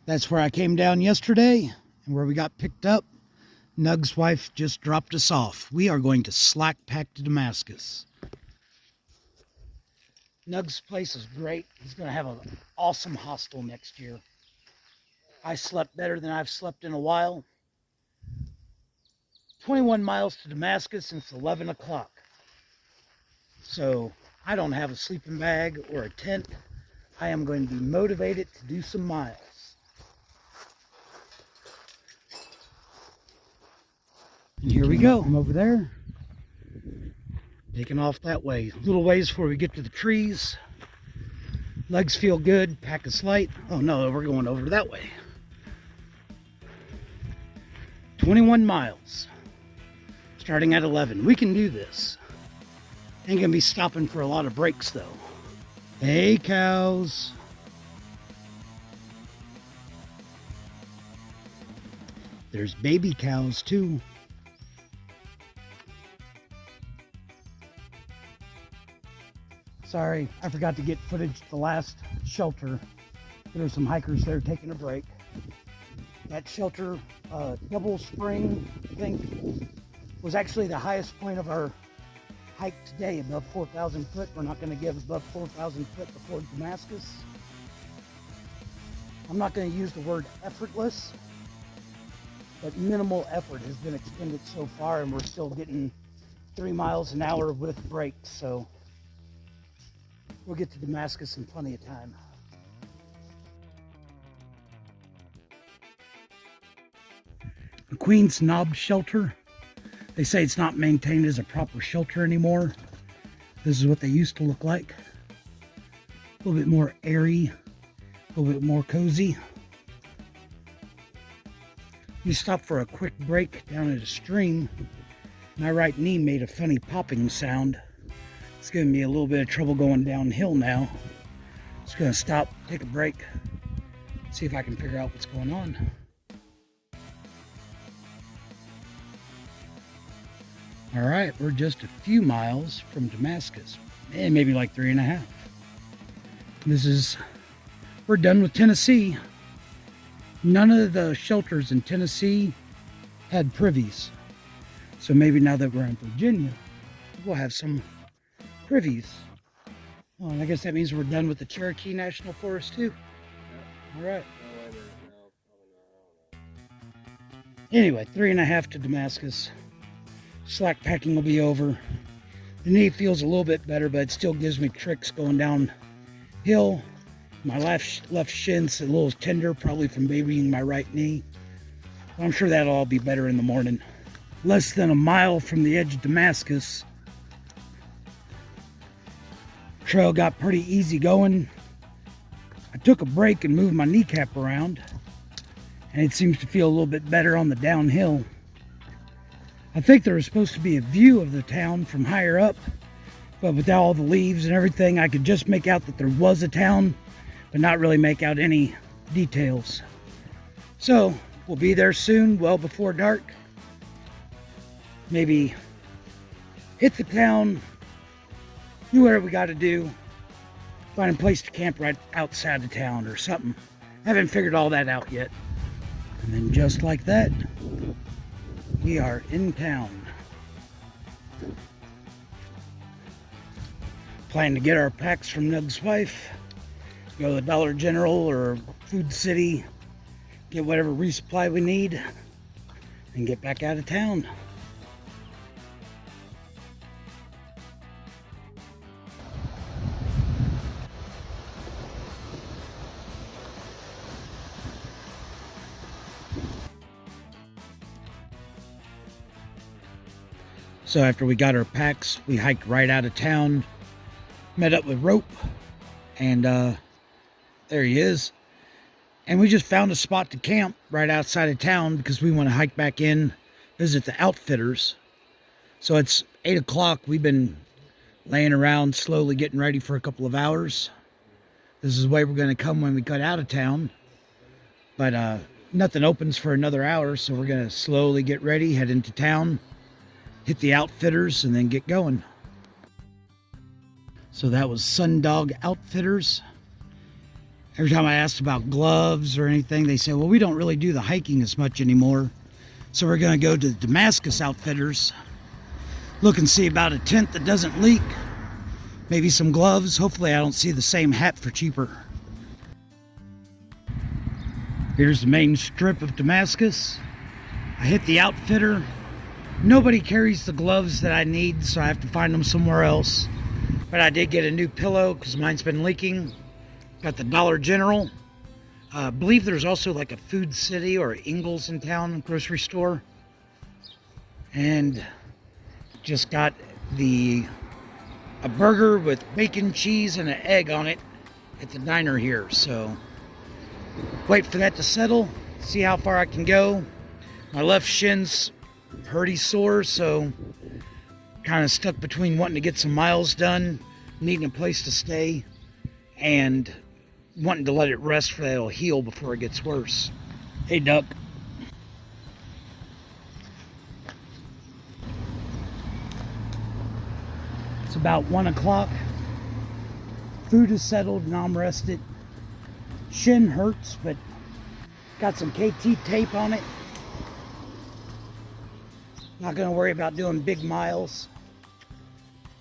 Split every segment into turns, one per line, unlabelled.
That's where I came down yesterday and where we got picked up. Nug's wife just dropped us off. We are going to slack pack to Damascus. Nug's place is great. He's going to have an awesome hostel next year. I slept better than I've slept in a while. 21 miles to Damascus since 11 o'clock. So I don't have a sleeping bag or a tent. I am going to be motivated to do some miles. And here we go. I'm over there. Taking off that way. A little ways before we get to the trees. Legs feel good. Pack is light. Oh no, we're going over that way. 21 miles. Starting at 11. We can do this. Ain't gonna be stopping for a lot of breaks though. Hey cows. There's baby cows too. Sorry, I forgot to get footage of the last shelter. There were some hikers there taking a break. That shelter, Double Spring, I think, was actually the highest point of our hike today, above 4,000 foot. We're not going to give above 4,000 foot before Damascus. I'm not going to use the word effortless, but minimal effort has been expended so far, and we're still getting 3 miles an hour with breaks, so we'll get to Damascus in plenty of time. McQueen's Knob Shelter. They say it's not maintained as a proper shelter anymore. This is what they used to look like. A little bit more airy, a little bit more cozy. We stopped for a quick break down at a stream. My right knee made a funny popping sound. It's giving me a little bit of trouble going downhill now. Just gonna stop, take a break, see if I can figure out what's going on. All right, we're just a few miles from Damascus, and maybe like 3.5. We're done with Tennessee. None of the shelters in Tennessee had privies. So maybe now that we're in Virginia, we'll have some privies. Oh, and I guess that means we're done with the Cherokee National Forest too. All right. Anyway, 3.5 to Damascus. Slack packing will be over. The knee feels a little bit better, but it still gives me tricks going downhill. My left shin's a little tender, probably from babying my right knee. But I'm sure that'll all be better in the morning. Less than a mile from the edge of Damascus. Trail got pretty easy going. I took a break and moved my kneecap around, and it seems to feel a little bit better on the downhill. I think there was supposed to be a view of the town from higher up, but with all the leaves and everything, I could just make out that there was a town, but not really make out any details. So we'll be there soon, well before dark. Maybe hit the town, do whatever we got to do, find a place to camp right outside of town or something. Haven't figured all that out yet. And then just like that, we are in town. Plan to get our packs from Nug's wife, go to the Dollar General or Food City, get whatever resupply we need, and get back out of town. So after we got our packs, we hiked right out of town, met up with Rope, and there he is. And we just found a spot to camp right outside of town because we want to hike back in, visit the outfitters. So it's 8 o'clock. We've been laying around slowly getting ready for a couple of hours. This is the way we're going to come when we cut out of town. But nothing opens for another hour, so we're going to slowly get ready, head into town, hit the outfitters, and then get going. So that was Sundog Outfitters. Every time I asked about gloves or anything, they say, well, we don't really do the hiking as much anymore. So we're going to go to the Damascus Outfitters, look and see about a tent that doesn't leak, maybe some gloves. Hopefully I don't see the same hat for cheaper. Here's the main strip of Damascus. I hit the outfitter. Nobody carries the gloves that I need, so I have to find them somewhere else. But I did get a new pillow because mine's been leaking. Got the Dollar General. I believe there's also like a Food City or Ingles in town grocery store. And just got a burger with bacon, cheese, and an egg on it at the diner here. So wait for that to settle, see how far I can go. My left shin's pretty sore, so kind of stuck between wanting to get some miles done, needing a place to stay, and wanting to let it rest for that it'll heal before it gets worse. Hey, Duck. It's about 1 o'clock. Food is settled and I'm rested. Shin hurts, but got some KT tape on it. Not going to worry about doing big miles.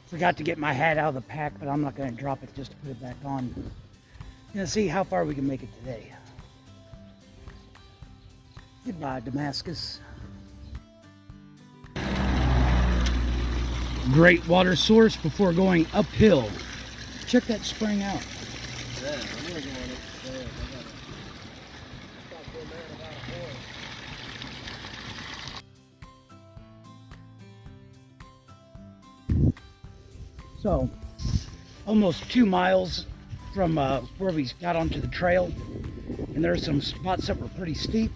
Forgot to get my hat out of the pack, but I'm not going to drop it just to put it back on. Gonna see how far we can make it today. Goodbye, Damascus. Great water source before going uphill. Check that spring out.
Yeah, I'm working on it.
So, almost 2 miles from where we got onto the trail, and there's some spots that were pretty steep,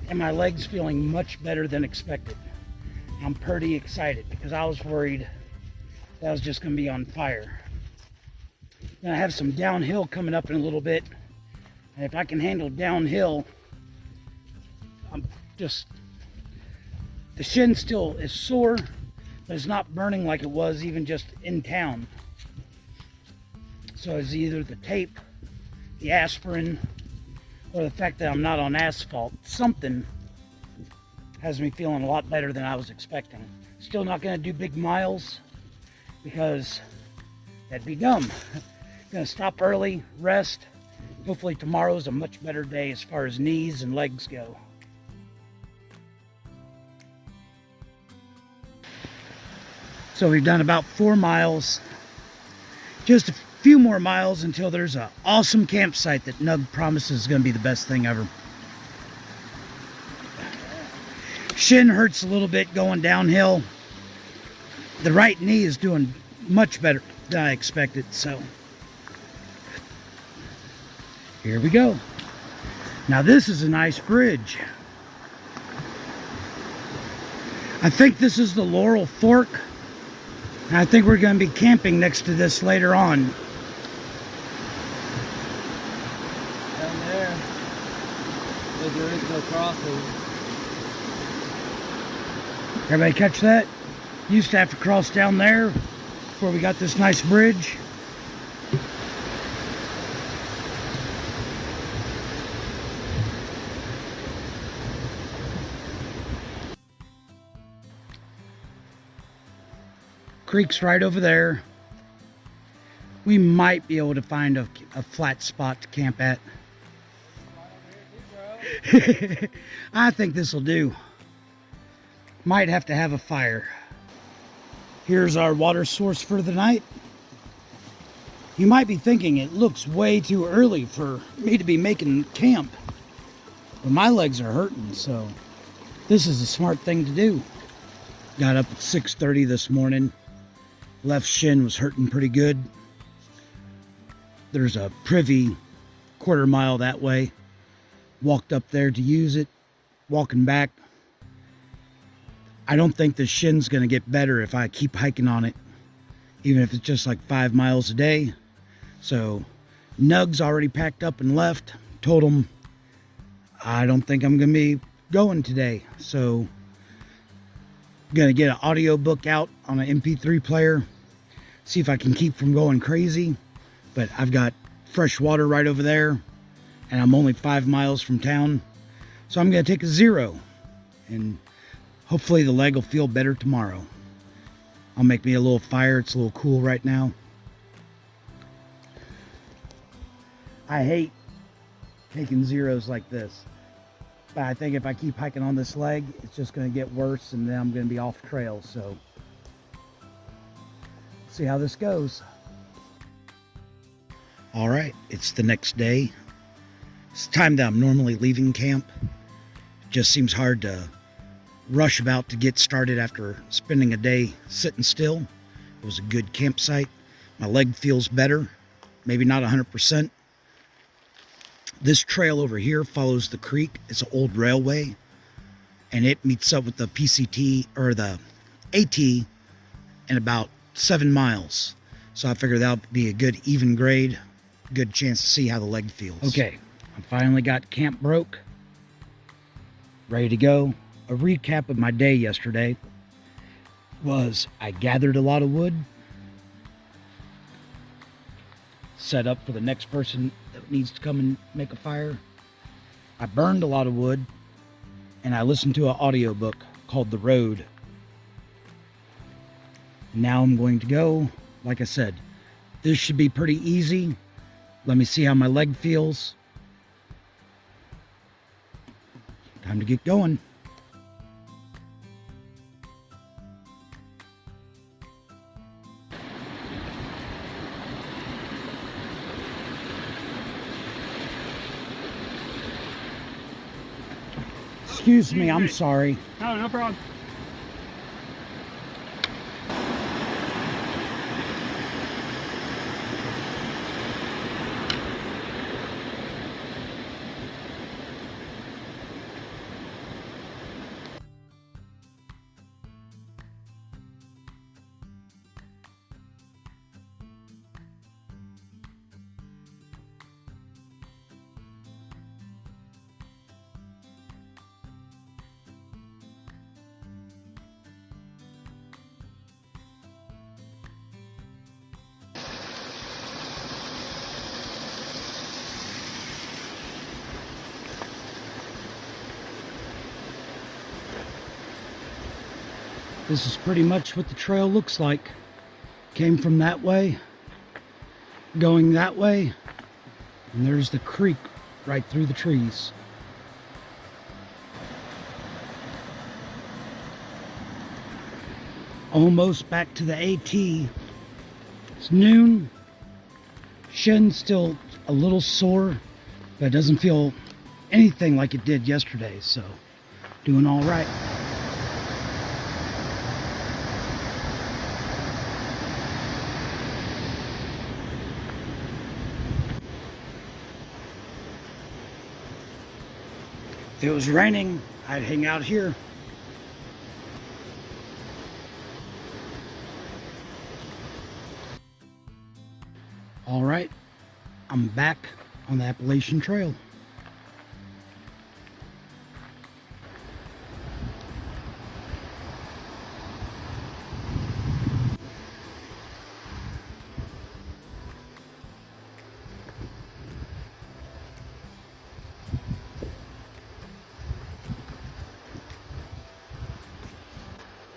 and my legs feeling much better than expected. I'm pretty excited because I was worried that I was just going to be on fire. Then I have some downhill coming up in a little bit, and if I can handle downhill, the shin still is sore, but it's not burning like it was even just in town. So it's either the tape, the aspirin, or the fact that I'm not on asphalt. Something has me feeling a lot better than I was expecting. Still not going to do big miles because that'd be dumb. Going to stop early, rest. Hopefully tomorrow's a much better day as far as knees and legs go. So we've done about 4 miles. Just a few more miles until there's an awesome campsite that Nug promises is going to be the best thing ever. Shin hurts a little bit going downhill. The right knee is doing much better than I expected, so here we go. Now this is a nice bridge. I think this is the Laurel Fork. And I think we're going to be camping next to this later on.
Down there is no crossing.
Everybody catch that? Used to have to cross down there before we got this nice bridge. Creek's right over there. We might be able to find a flat spot to camp at. I think this will do. Might have to have a fire. Here's our water source for the night. You might be thinking it looks way too early for me to be making camp, but my legs are hurting, so this is a smart thing to do. Got up at 6:30 this morning. Left shin was hurting pretty good. There's a privy quarter mile that way. Walked up there to use it. Walking back, I don't think the shin's going to get better if I keep hiking on it, even if it's just like 5 miles a day. So Nug's already packed up and left. Told him I don't think I'm going to be going today. So I'm going to get an audio book out on an MP3 player. See if I can keep from going crazy. But I've got fresh water right over there, and I'm only 5 miles from town. So I'm going to take a 0, and hopefully the leg will feel better tomorrow. I'll make me a little fire. It's a little cool right now. I hate taking 0s like this, but I think if I keep hiking on this leg, it's just going to get worse, and then I'm going to be off trail. So see how this goes. All right, it's the next day. It's the time that I'm normally leaving camp. It just seems hard to rush about to get started after spending a day sitting still. It was a good campsite. My leg feels better, maybe not 100%. This trail over here follows the creek. It's an old railway, and it meets up with the PCT or the AT in about 7 miles. So I figured that would be a good even grade, good chance to see how the leg feels. Okay, I finally got camp broke, ready to go. A recap of my day yesterday was I gathered a lot of wood, set up for the next person that needs to come and make a fire. I burned a lot of wood, and I listened to an audiobook called The Road. Now I'm going to go. Like I said, this should be pretty easy. Let me see how my leg feels. Time to get going. Excuse me, I'm sorry.
No, no problem.
This is pretty much what the trail looks like. Came from that way, going that way, and there's the creek right through the trees. Almost back to the AT. It's noon. Shin's still a little sore, but it doesn't feel anything like it did yesterday, so doing all right. If it was raining, I'd hang out here. All right, I'm back on the Appalachian Trail.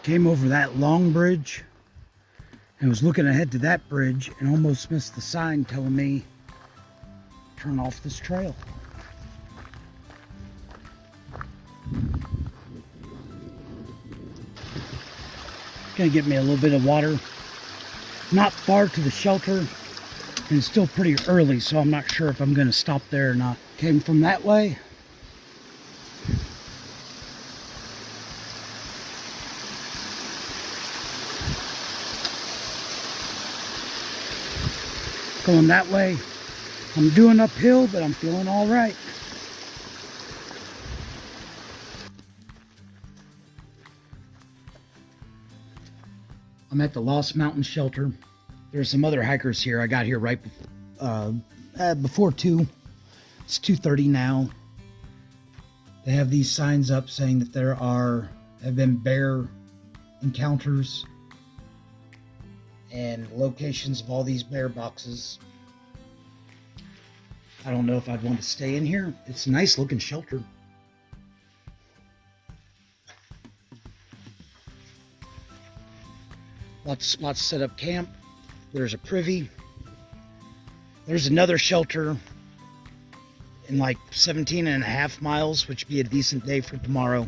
Came over that long bridge and was looking ahead to that bridge and almost missed the sign telling me turn off this trail. Gonna get me a little bit of water. Not far to the shelter, and it's still pretty early, so I'm not sure if I'm gonna stop there or not. Came from that way. Going that way. I'm doing uphill, but I'm feeling all right. I'm at the Lost Mt Shelter. There's some other hikers here. I got here right before 2. It's 2:30 now. They have these signs up saying that there have been bear encounters and locations of all these bear boxes. I don't know if I'd want to stay in here. It's a nice looking shelter. Lots of spots to set up camp. There's a privy. There's another shelter in like 17.5 miles, which would be a decent day for tomorrow.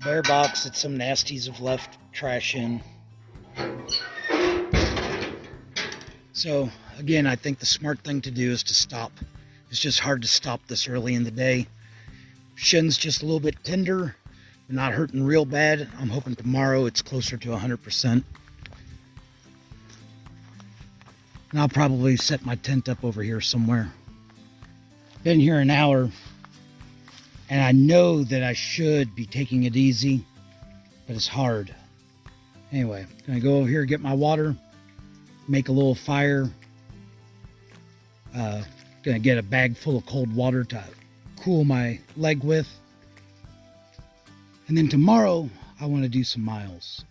Bear box that some nasties have left trash in. So again, I think the smart thing to do is to stop. It's just hard to stop this early in the day. Shin's just a little bit tender, but not hurting real bad. I'm hoping tomorrow it's closer to 100%. And I'll probably set my tent up over here somewhere. Been here an hour, and I know that I should be taking it easy, but it's hard. Anyway, gonna go over here, get my water, make a little fire. Gonna get a bag full of cold water to cool my leg with. And then tomorrow, I want to do some miles.